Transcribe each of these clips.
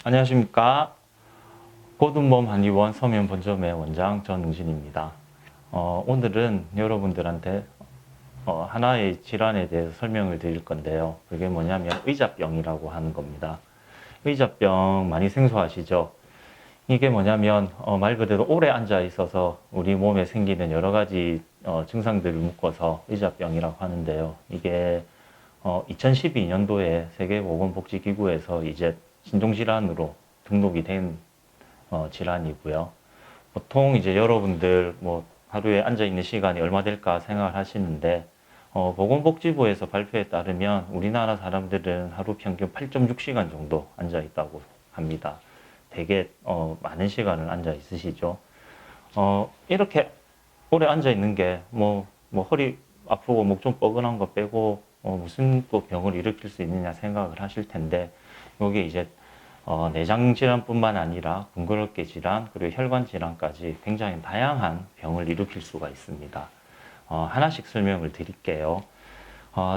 안녕하십니까. 고든몸 한의원 서면 본점의 원장 전응진입니다. 오늘은 여러분들한테 하나의 질환에 대해서 설명을 드릴 건데요. 그게 뭐냐면 의자병이라고 하는 겁니다. 의자병 많이 생소하시죠? 이게 뭐냐면 말 그대로 오래 앉아 있어서 우리 몸에 생기는 여러 가지 증상들을 묶어서 의자병이라고 하는데요. 이게 2012년도에 세계보건복지기구에서 이제 신종질환으로 등록이 된 질환이고요. 보통 이제 여러분들 뭐 하루에 앉아 있는 시간이 얼마 될까 생각을 하시는데 보건복지부에서 발표에 따르면 우리나라 사람들은 하루 평균 8.6시간 정도 앉아 있다고 합니다. 되게 많은 시간을 앉아 있으시죠. 이렇게 오래 앉아 있는 게 뭐 허리 아프고 목 좀 뻐근한 거 빼고 무슨 또 병을 일으킬 수 있느냐 생각을 하실 텐데, 여기 이제 내장 질환뿐만 아니라 근골격계 질환 그리고 혈관 질환까지 굉장히 다양한 병을 일으킬 수가 있습니다. 하나씩 설명을 드릴게요.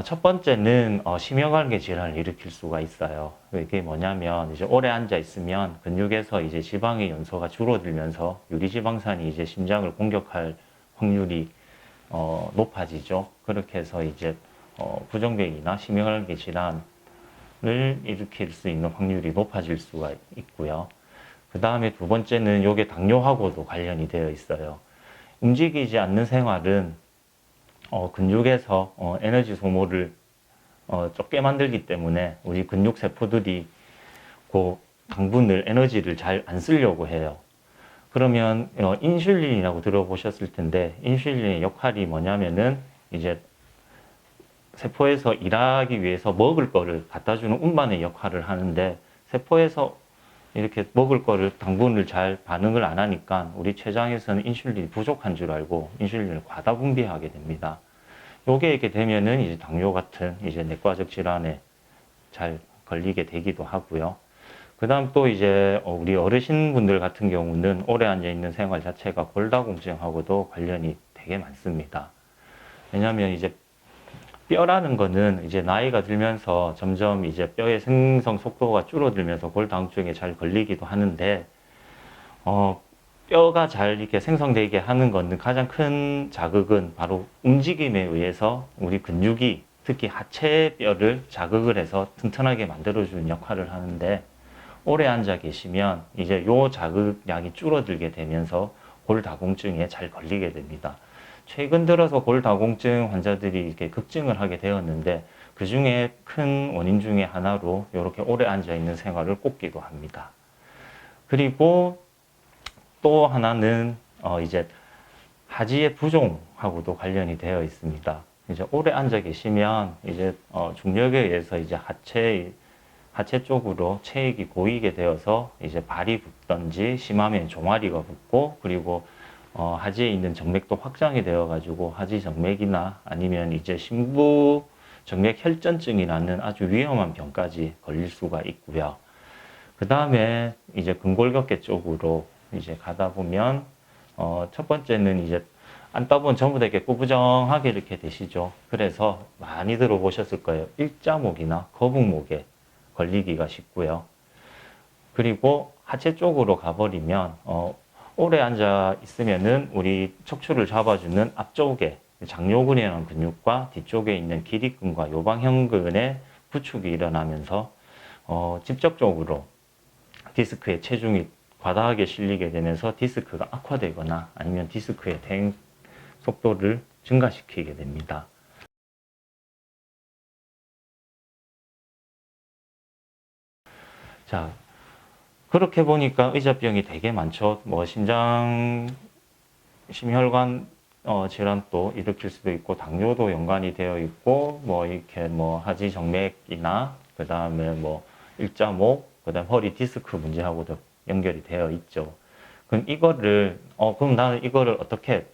첫 번째는 심혈관계 질환을 일으킬 수가 있어요. 이게 뭐냐면 이제 오래 앉아 있으면 근육에서 이제 지방의 연소가 줄어들면서 유리지방산이 이제 심장을 공격할 확률이 높아지죠. 그렇게 해서 이제 부정맥이나 심혈관계 질환을 일으킬 수 있는 확률이 높아질 수가 있고요. 그 다음에 두 번째는 이게 당뇨하고도 관련이 되어 있어요. 움직이지 않는 생활은 근육에서 에너지 소모를 적게 만들기 때문에 우리 근육 세포들이 그 당분을 에너지를 잘 안 쓰려고 해요. 그러면 인슐린이라고 들어보셨을 텐데, 인슐린의 역할이 뭐냐면은 이제 세포에서 일하기 위해서 먹을 거를 갖다 주는 운반의 역할을 하는데, 세포에서 이렇게 먹을 거를 당분을 잘 반응을 안 하니까 우리 췌장에서는 인슐린이 부족한 줄 알고 인슐린을 과다 분비하게 됩니다. 요게 이렇게 되면은 이제 당뇨 같은 이제 내과적 질환에 잘 걸리게 되기도 하고요. 그 다음 또 이제 우리 어르신분들 같은 경우는 오래 앉아있는 생활 자체가 골다공증하고도 관련이 되게 많습니다. 왜냐하면 이제 뼈라는 거는 이제 나이가 들면서 점점 이제 뼈의 생성 속도가 줄어들면서 골다공증에 잘 걸리기도 하는데, 뼈가 잘 이렇게 생성되게 하는 거는 가장 큰 자극은 바로 움직임에 의해서 우리 근육이 특히 하체 뼈를 자극을 해서 튼튼하게 만들어주는 역할을 하는데, 오래 앉아 계시면 이제 요 자극량이 줄어들게 되면서 골다공증에 잘 걸리게 됩니다. 최근 들어서 골다공증 환자들이 이렇게 급증을 하게 되었는데, 그 중에 큰 원인 중에 하나로 이렇게 오래 앉아 있는 생활을 꼽기도 합니다. 그리고 또 하나는 이제 하지의 부종하고도 관련이 되어 있습니다. 이제 오래 앉아 계시면 이제 중력에 의해서 이제 하체 쪽으로 체액이 고이게 되어서 이제 발이 붓던지 심하면 종아리가 붓고, 그리고 하지에 있는 정맥도 확장이 되어 가지고 하지 정맥이나 아니면 이제 심부 정맥 혈전증이라는 아주 위험한 병까지 걸릴 수가 있고요. 그 다음에 이제 근골격계 쪽으로 이제 가다 보면 첫 번째는 이제 앉다 보면 전부 다 이렇게 꾸부정하게 이렇게 되시죠. 그래서 많이 들어보셨을 거예요. 일자목이나 거북목에 걸리기가 쉽고요. 그리고 하체 쪽으로 가버리면 오래 앉아 있으면은 우리 척추를 잡아주는 앞쪽에 장요근이라는 근육과 뒤쪽에 있는 기립근과 요방형근의 부축이 일어나면서 직접적으로 디스크에 체중이 과다하게 실리게 되면서 디스크가 악화되거나 아니면 디스크의 대행 속도를 증가시키게 됩니다. 자, 그렇게 보니까 의자병이 되게 많죠. 뭐 심혈관 질환도 일으킬 수도 있고, 당뇨도 연관이 되어 있고, 뭐 이렇게 뭐 하지 정맥이나 그 다음에 뭐 일자목, 그 다음 허리 디스크 문제하고도 연결이 되어 있죠. 그럼 나는 이거를 어떻게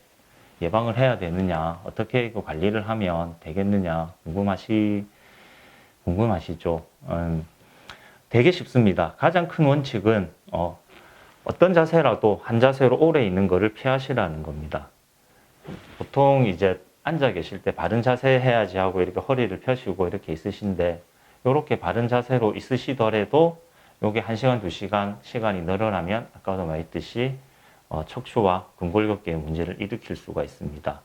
예방을 해야 되느냐, 어떻게 이거 관리를 하면 되겠느냐 궁금하시죠? 되게 쉽습니다. 가장 큰 원칙은 어떤 자세라도 한 자세로 오래 있는 것을 피하시라는 겁니다. 보통 이제 앉아 계실 때 바른 자세 해야지 하고 이렇게 허리를 펴시고 이렇게 있으신데, 이렇게 바른 자세로 있으시더라도 요게 1시간, 2시간 시간이 늘어나면 아까도 말했듯이 척추와 근골격계의 문제를 일으킬 수가 있습니다.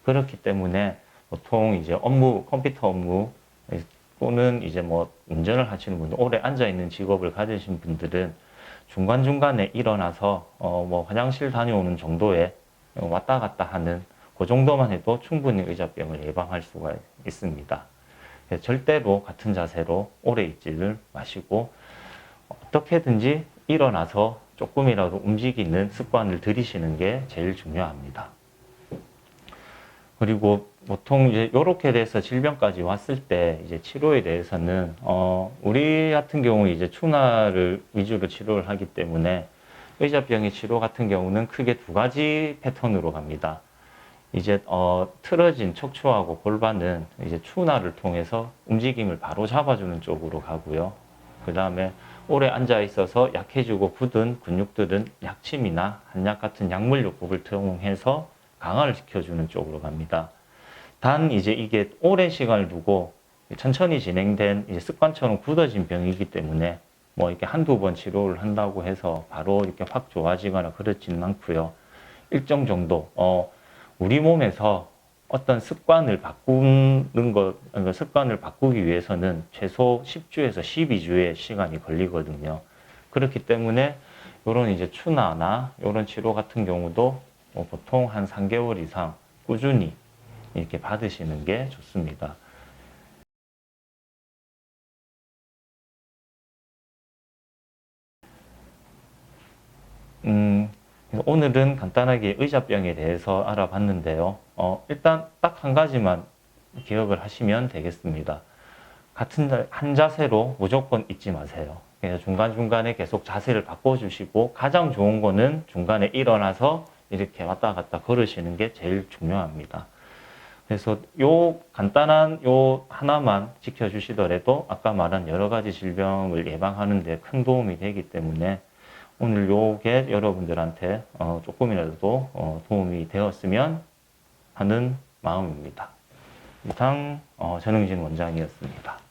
그렇기 때문에 보통 이제 업무, 컴퓨터 업무 또는 이제 뭐 운전을 하시는 분들, 오래 앉아 있는 직업을 가지신 분들은 중간중간에 일어나서 뭐 화장실 다녀오는 정도에 왔다 갔다 하는 그 정도만 해도 충분히 의자병을 예방할 수가 있습니다. 절대로 같은 자세로 오래 있지를 마시고 어떻게든지 일어나서 조금이라도 움직이는 습관을 들이시는 게 제일 중요합니다. 그리고 보통 이제 이렇게 돼서 질병까지 왔을 때 이제 치료에 대해서는 우리 같은 경우 이제 추나를 위주로 치료를 하기 때문에 의자병의 치료 같은 경우는 크게 두 가지 패턴으로 갑니다. 이제 틀어진 척추하고 골반은 이제 추나를 통해서 움직임을 바로 잡아주는 쪽으로 가고요. 그 다음에 오래 앉아 있어서 약해지고 굳은 근육들은 약침이나 한약 같은 약물요법을 통해서 강화를 시켜주는 쪽으로 갑니다. 단 이제 이게 오랜 시간을 두고 천천히 진행된 이제 습관처럼 굳어진 병이기 때문에 뭐 이렇게 한두 번 치료를 한다고 해서 바로 이렇게 확 좋아지거나 그렇지는 않고요. 일정 정도 우리 몸에서 어떤 습관을 바꾸는 것, 그러니까 습관을 바꾸기 위해서는 최소 10주에서 12주의 시간이 걸리거든요. 그렇기 때문에 이런 이제 추나나 이런 치료 같은 경우도 보통 한 3개월 이상 꾸준히 이렇게 받으시는 게 좋습니다. 그래서 오늘은 간단하게 의자병에 대해서 알아봤는데요. 일단 딱 한 가지만 기억을 하시면 되겠습니다. 같은 한 자세로 무조건 있지 마세요. 그래서 중간중간에 계속 자세를 바꿔주시고 가장 좋은 거는 중간에 일어나서 이렇게 왔다 갔다 걸으시는 게 제일 중요합니다. 그래서 요 간단한 요 하나만 지켜주시더라도 아까 말한 여러 가지 질병을 예방하는 데 큰 도움이 되기 때문에 오늘 요게 여러분들한테 조금이라도 도움이 되었으면 하는 마음입니다. 이상 전흥진 원장이었습니다.